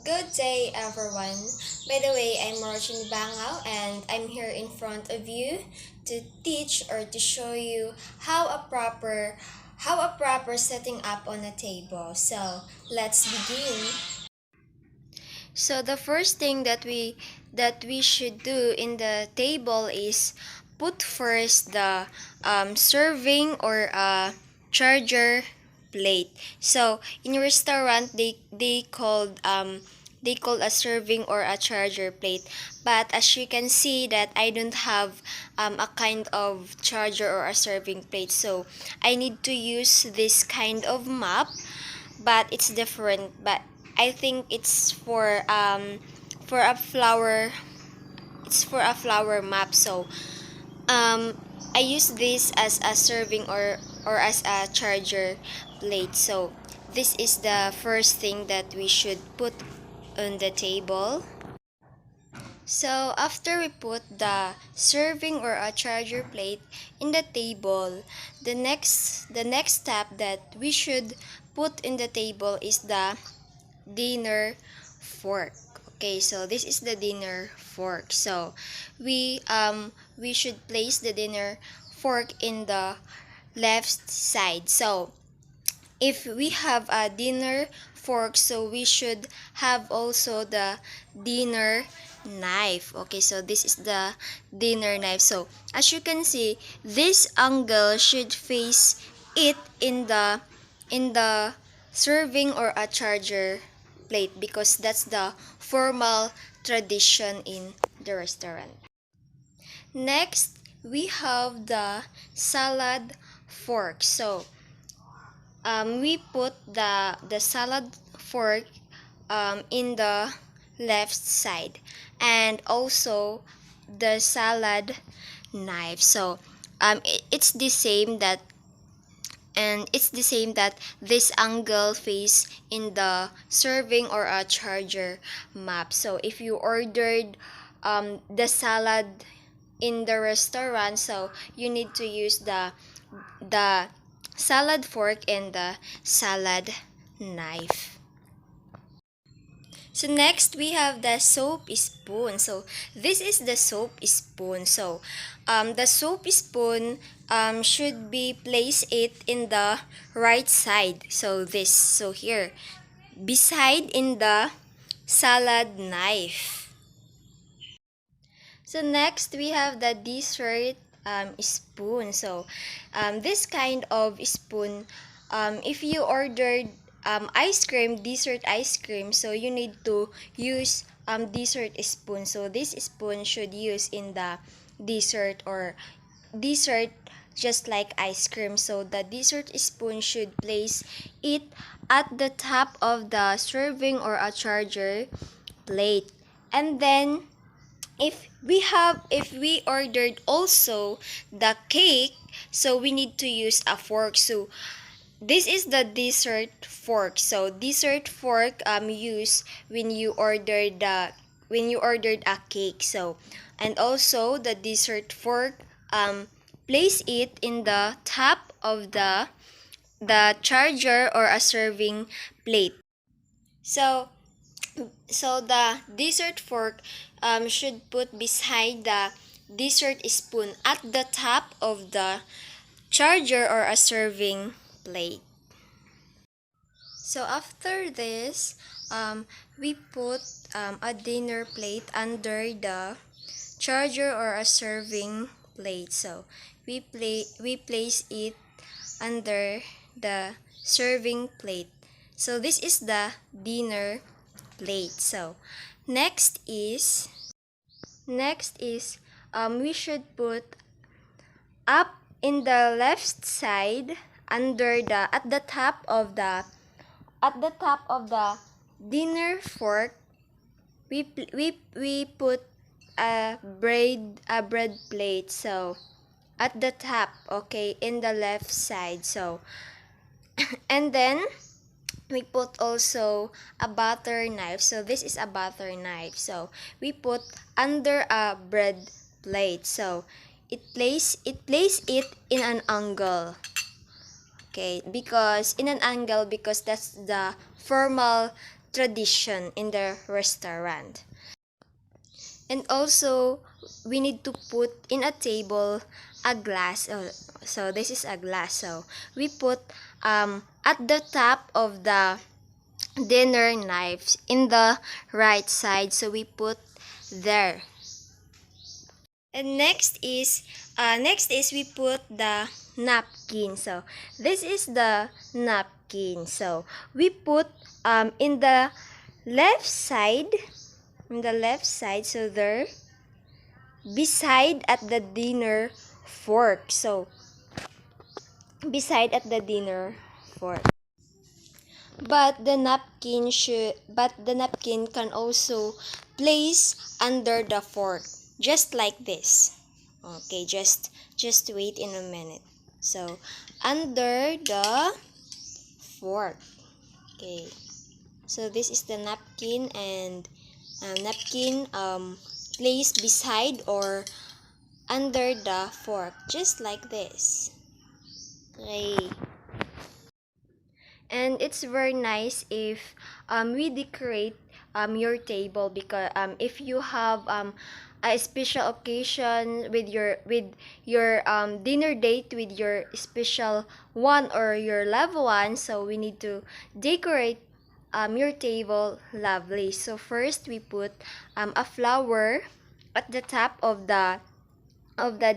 Good day, everyone. By the way, I'm Marcin Bangao, and I'm here in front of you to teach or to show you how a proper setting up on a table. So let's begin. So the first thing that we should do in the table is put first the serving or charger plate. So in restaurant they call a serving or a charger plate. But as you can see that I don't have a kind of charger or a serving plate, so I need to use this kind of map, but it's different. But I think it's for a flower. It's for a flower map. So I use this as a serving or as a charger plate. So this is the first thing that we should put on the table. So after we put the serving or a charger plate in the table, the next step that we should put in the table is the dinner fork. Okay, so this is the dinner fork. So we should place the dinner fork in the left side. So if we have a dinner fork, so we should have also the dinner knife. Okay, so this is the dinner knife. So as you can see, this angle should face it in the serving or a charger plate, because that's the formal tradition in the restaurant. Next, we have the salad fork. So we put the salad fork in the left side, and also the salad knife. So it's the same that this angle face in the serving or a charger map. So if you ordered the salad in the restaurant, so you need to use the salad fork and the salad knife. So next we have the soap spoon. So this is the soap spoon. So the soap spoon should be placed it in the right side. So here beside in the salad knife. So next we have the dessert spoon. So this kind of spoon, if you ordered dessert ice cream, so you need to use dessert spoon. So this spoon should use in the dessert or dessert just like ice cream. So the dessert spoon should place it at the top of the serving or a charger plate. And then if we ordered also the cake, so we need to use a fork. So this is the dessert fork. So dessert fork use when you ordered a cake. So and also the dessert fork, place it in the top of the charger or a serving plate. So the dessert fork should put beside the dessert spoon at the top of the charger or a serving plate. So after this, we put a dinner plate under the charger or a serving plate. So we place it under the serving plate. So this is the dinner plate. So next is we should put up in the left side under the at the top of the dinner fork. We put a bread plate. So at the top, okay, in the left side. So and then we put also a butter knife. So this is a butter knife. So we put under a bread plate. So it plays it in an angle. Okay, because in an angle, because that's the formal tradition in the restaurant. And also, we need to put in a table a glass. So this is a glass. So we put at the top of the dinner knives in the right side. So we put there. And next is we put the napkin. So this is the napkin. So we put in the left side, so there, beside at the dinner fork. So beside at the dinner fork. But the napkin can also place under the fork, just like this. Okay, just wait in a minute. So under the fork. Okay. So this is the napkin, and napkin placed beside or under the fork, just like this. Okay. And it's very nice if we decorate your table, because if you have a special occasion with your dinner date with your special one or your loved one, so we need to decorate your table lovely. So first we put a flower at the top of the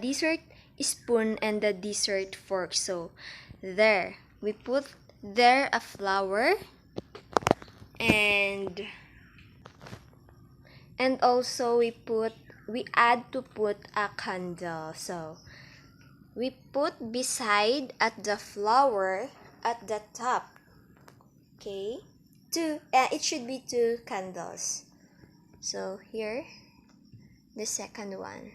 dessert spoon and the dessert fork. So there we put there a flower, and also we add to put a candle. So we put beside at the flower at the top. Okay, it should be two candles. So here the second one.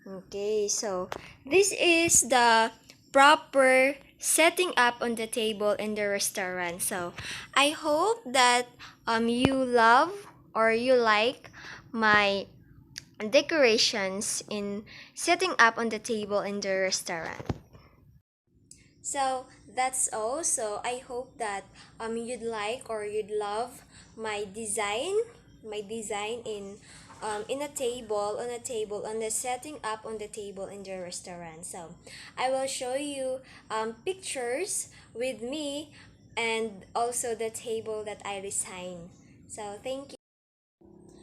Okay, so this is the proper setting up on the table in the restaurant. So I hope that you love or you like my decorations in setting up on the table in the restaurant. So that's all. So I hope that you'd like or you'd love my design in a table, on the setting up on the table in the restaurant. So I will show you pictures with me and also the table that I designed. So thank you.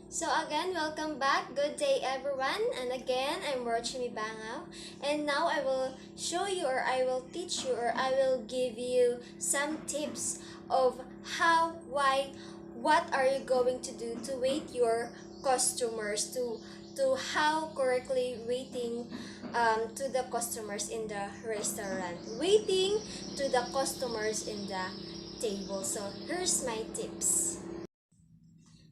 So again, welcome back. Good day everyone. And again, I'm Rochimi Bangao. And now I will show you, or I will teach you, or I will give you some tips of what are you going to do to wait your customers, to how correctly waiting to the customers in the restaurant, waiting to the customers in the table. So here's my tips.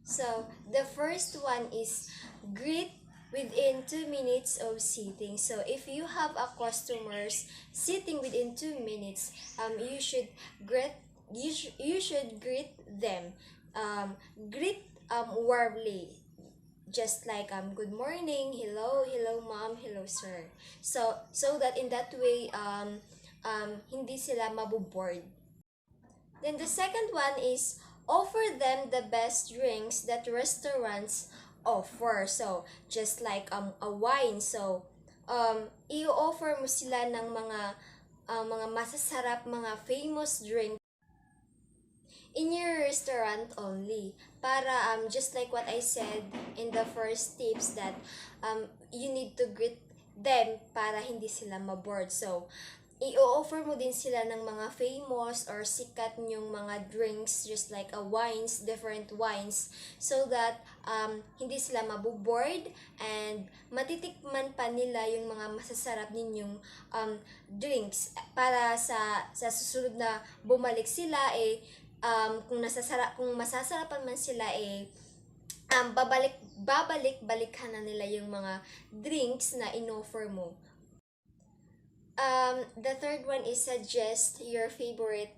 So, the first one is greet within 2 minutes of sitting. So, if you have a customers sitting within 2 minutes, you should greet them. Greet warmly, just like good morning, hello ma'am, hello sir. So that in that way hindi sila maboboard. Then the second one is offer them the best drinks that restaurants offer. So, just like a wine. So, i-offer mo sila ng mga masasarap, mga famous drink in your restaurant only, para just like what I said in the first tips, that you need to greet them para hindi sila maboard. So i-offer mo din sila ng mga famous or sikat nyong mga drinks, just like wines, different wines, so that hindi sila maboboard and matitikman pa nila yung mga masasarap ninyong drinks, para sa susunod na bumalik sila kung masasarapan man sila babalik-balikan na nila yung mga drinks na inoffer mo. The third one is suggest your favorite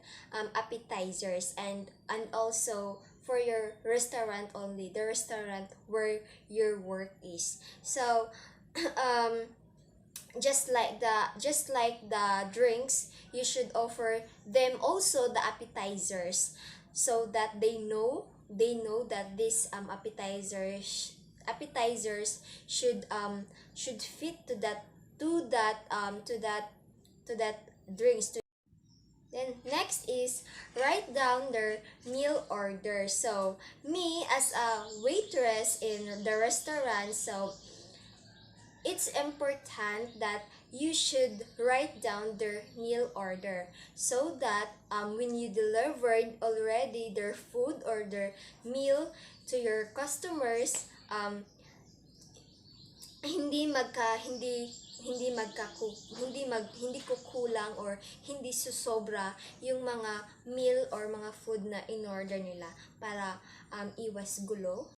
appetizers, and also for your restaurant only, the restaurant where your work is. So just like the drinks, you should offer them also the appetizers. so that they know that this appetizers should fit to that drinks. Then next is write down their meal order. So me as a waitress in the restaurant, so it's important that you should write down their meal order so that when you delivered already their food or their meal to your customers, hindi magka hindi magkaku hindi kukulang or hindi susobra yung mga meal or mga food na in order nila para iwas gulo.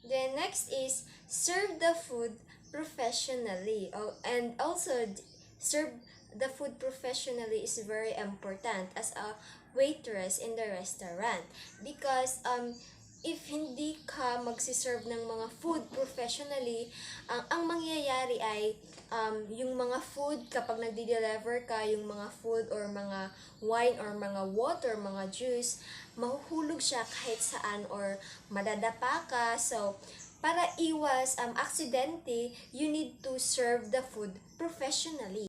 Then next is serve the food professionally. Oh, and also serve the food professionally is very important as a waitress in the restaurant because if hindi ka magsiserve ng mga food professionally, ang mangyayari ay yung mga food kapag nagdi-deliver ka, yung mga food or mga wine or mga water, mga juice, mahuhulog siya kahit saan or madadapa ka. So, para iwas aksidente, you need to serve the food professionally.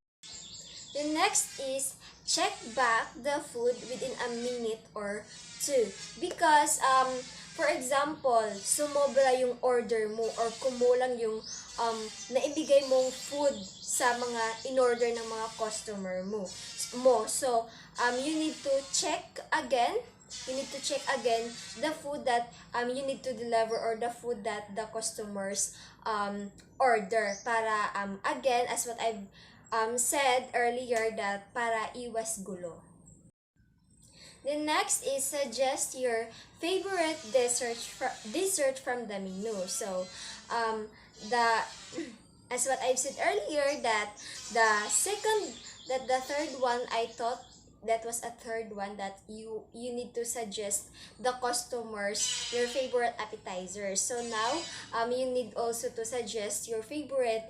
The next is check back the food within a minute or two because for example, sumobra yung order mo or kumulang yung naibigay mong food sa mga in-order ng mga customer mo. So, you need to check again the food that you need to deliver or the food that the customers order para again as what I've said earlier that para iwas gulo. The next is suggest your favorite dessert from the menu. So, the as what I've said earlier that the third one I thought that was a third one that you need to suggest the customers your favorite appetizers. So now you need also to suggest your favorite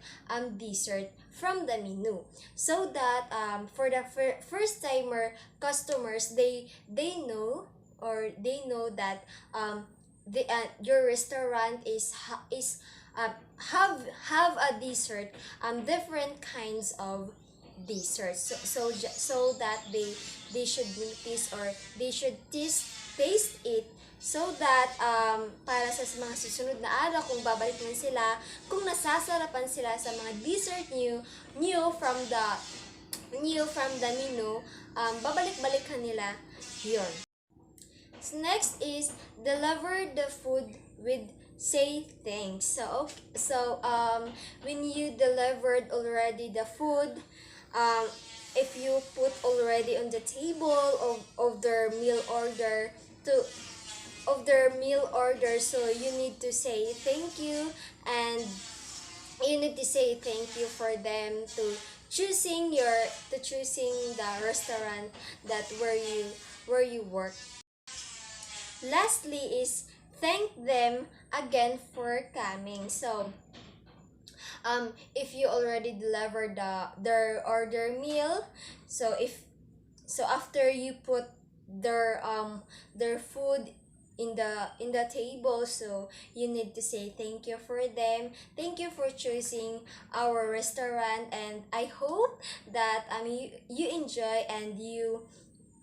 dessert from the menu so that for the first timer customers they know that your restaurant have a dessert different kinds of desserts so that they should notice or they should taste it so that para sa mga susunod na araw kung babalik man sila, kung nasasarapan sila sa mga dessert new from the menu, babalik-balikan nila yun. So next is deliver the food with say thanks. So when you delivered already the food, if you put already on the table of their meal order so you need to say thank you and you need to say thank you for them to choosing the restaurant that where you work. Lastly is thank them again for coming. So if you already delivered their order meal, so after you put their food in the table, so you need to say thank you for them, thank you for choosing our restaurant, and I hope that you enjoy and you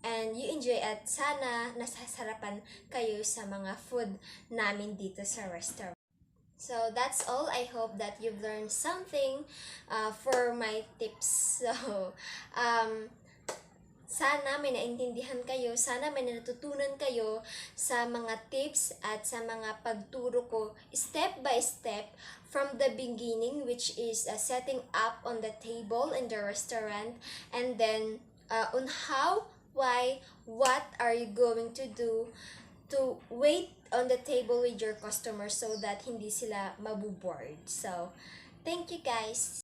enjoy at sana nasasarapan kayo sa mga food namin dito sa restaurant. So that's all. I hope that you've learned something for my tips. So sana may naintindihan kayo, sana may natutunan kayo sa mga tips at sa mga pagturo ko step by step from the beginning, which is setting up on the table in the restaurant, and then on how, why, what are you going to do to wait on the table with your customers so that hindi sila mabuboard. So, thank you guys!